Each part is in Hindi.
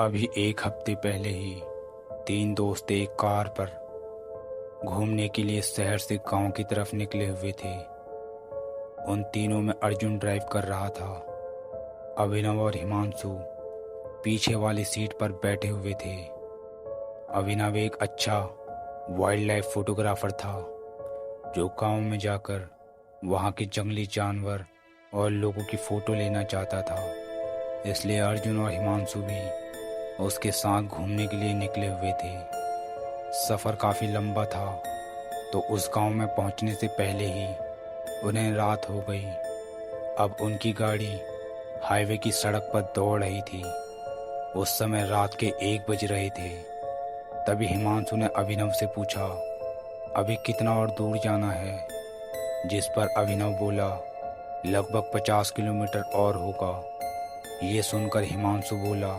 अभी एक हफ्ते पहले ही तीन दोस्त एक कार पर घूमने के लिए शहर से गांव की तरफ निकले हुए थे। उन तीनों में अर्जुन ड्राइव कर रहा था। अभिनव और हिमांशु पीछे वाली सीट पर बैठे हुए थे। अभिनव एक अच्छा वाइल्ड लाइफ फोटोग्राफर था जो गांव में जाकर वहां के जंगली जानवर और लोगों की फ़ोटो लेना चाहता था। इसलिए अर्जुन और हिमांशु भी उसके साथ घूमने के लिए निकले हुए थे। सफ़र काफ़ी लंबा था तो उस गांव में पहुंचने से पहले ही उन्हें रात हो गई। अब उनकी गाड़ी हाईवे की सड़क पर दौड़ रही थी। उस समय रात के 1 बज रहे थे। तभी हिमांशु ने अभिनव से पूछा, अभी कितना और दूर जाना है? जिस पर अभिनव बोला, लगभग 50 किलोमीटर और होगा। ये सुनकर हिमांशु बोला,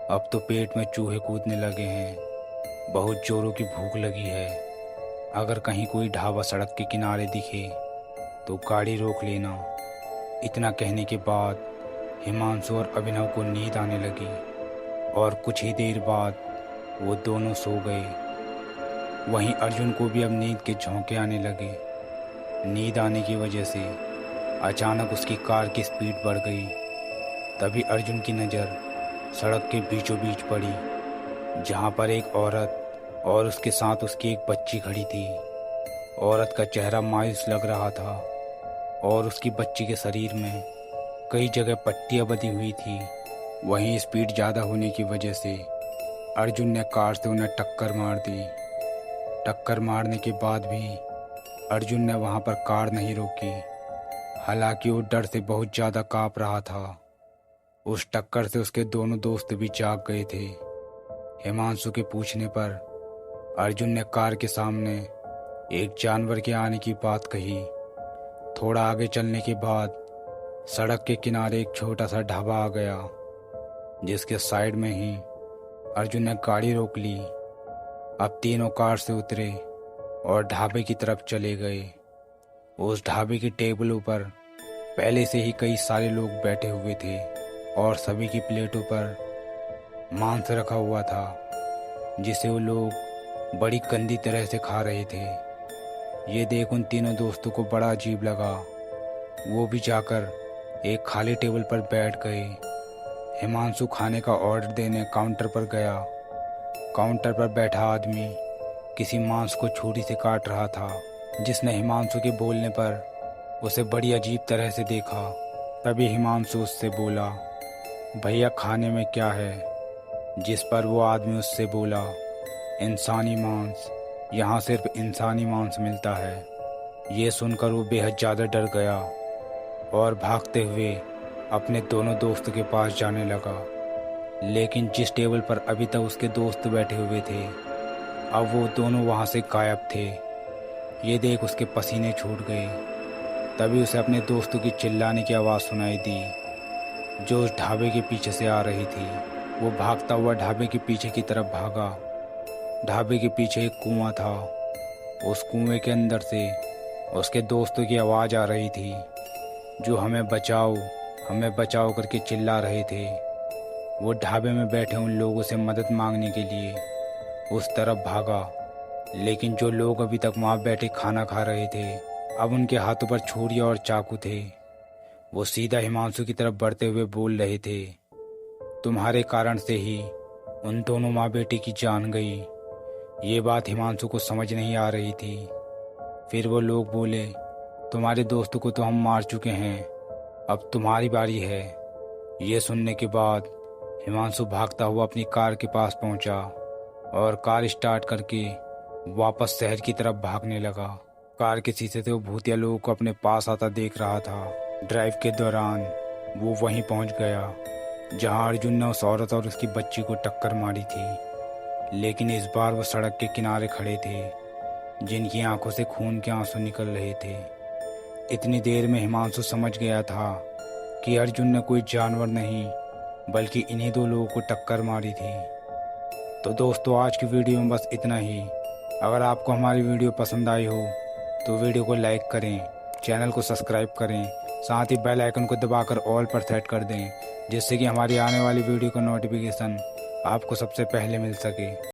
अब तो पेट में चूहे कूदने लगे हैं, बहुत जोरों की भूख लगी है। अगर कहीं कोई ढाबा सड़क के किनारे दिखे तो गाड़ी रोक लेना। इतना कहने के बाद हिमांशु और अभिनव को नींद आने लगी और कुछ ही देर बाद वो दोनों सो गए। वहीं अर्जुन को भी अब नींद के झोंके आने लगे। नींद आने की वजह से अचानक उसकी कार की स्पीड बढ़ गई। तभी अर्जुन की नज़र सड़क के बीचों बीच पड़ी, जहाँ पर एक औरत और उसके साथ उसकी एक बच्ची खड़ी थी। औरत का चेहरा मायूस लग रहा था और उसकी बच्ची के शरीर में कई जगह पट्टियाँ बंधी हुई थी। वहीं स्पीड ज़्यादा होने की वजह से अर्जुन ने कार से उन्हें टक्कर मार दी। टक्कर मारने के बाद भी अर्जुन ने वहाँ पर कार नहीं रोकी, हालांकि वो डर से बहुत ज़्यादा काँप रहा था। उस टक्कर से उसके दोनों दोस्त भी जाग गए थे। हिमांशु के पूछने पर अर्जुन ने कार के सामने एक जानवर के आने की बात कही। थोड़ा आगे चलने के बाद सड़क के किनारे एक छोटा सा ढाबा आ गया, जिसके साइड में ही अर्जुन ने गाड़ी रोक ली। अब तीनों कार से उतरे और ढाबे की तरफ चले गए। उस ढाबे की टेबलों पर पहले से ही कई सारे लोग बैठे हुए थे और सभी की प्लेटों पर मांस रखा हुआ था, जिसे वो लोग बड़ी गंदी तरह से खा रहे थे। ये देख उन तीनों दोस्तों को बड़ा अजीब लगा। वो भी जाकर एक खाली टेबल पर बैठ गए। हिमांशु खाने का ऑर्डर देने काउंटर पर गया। काउंटर पर बैठा आदमी किसी मांस को छुरी से काट रहा था, जिसने हिमांशु के बोलने पर उसे बड़ी अजीब तरह से देखा। तभी हिमांशु उससे बोला, भैया खाने में क्या है? जिस पर वो आदमी उससे बोला, इंसानी मांस, यहाँ सिर्फ इंसानी मांस मिलता है। ये सुनकर वो बेहद ज़्यादा डर गया और भागते हुए अपने दोनों दोस्त के पास जाने लगा। लेकिन जिस टेबल पर अभी तक उसके दोस्त बैठे हुए थे, अब वो दोनों वहाँ से गायब थे। ये देख उसके पसीने छूट गए। तभी उसे अपने दोस्तों की चिल्लाने की आवाज़ सुनाई दी, जो उस ढाबे के पीछे से आ रही थी। वो भागता हुआ ढाबे के पीछे की तरफ भागा। ढाबे के पीछे एक कुआं था। उस कुएं के अंदर से उसके दोस्तों की आवाज़ आ रही थी, जो हमें बचाओ करके चिल्ला रहे थे। वो ढाबे में बैठे उन लोगों से मदद मांगने के लिए उस तरफ भागा, लेकिन जो लोग अभी तक वहाँ बैठे खाना खा रहे थे, अब उनके हाथों पर छुरियाँ और चाकू थे। वो सीधा हिमांशु की तरफ बढ़ते हुए बोल रहे थे, तुम्हारे कारण से ही उन दोनों माँ बेटी की जान गई। ये बात हिमांशु को समझ नहीं आ रही थी। फिर वो लोग बोले, तुम्हारे दोस्तों को तो हम मार चुके हैं, अब तुम्हारी बारी है। ये सुनने के बाद हिमांशु भागता हुआ अपनी कार के पास पहुंचा और कार स्टार्ट करके वापस शहर की तरफ भागने लगा। कार के शीशे से वो भूतिया लोगों को अपने पास आता देख रहा था। ड्राइव के दौरान वो वहीं पहुंच गया जहां अर्जुन ने उस औरत और उसकी बच्ची को टक्कर मारी थी। लेकिन इस बार वो सड़क के किनारे खड़े थे, जिनकी आंखों से खून के आंसू निकल रहे थे। इतनी देर में हिमांशु समझ गया था कि अर्जुन ने कोई जानवर नहीं बल्कि इन्हीं दो लोगों को टक्कर मारी थी। तो दोस्तों, आज की वीडियो में बस इतना ही। अगर आपको हमारी वीडियो पसंद आई हो तो वीडियो को लाइक करें, चैनल को सब्सक्राइब करें, साथ ही बेल आइकन को दबाकर ऑल पर सेट कर दें, जिससे कि हमारी आने वाली वीडियो का नोटिफिकेशन आपको सबसे पहले मिल सके।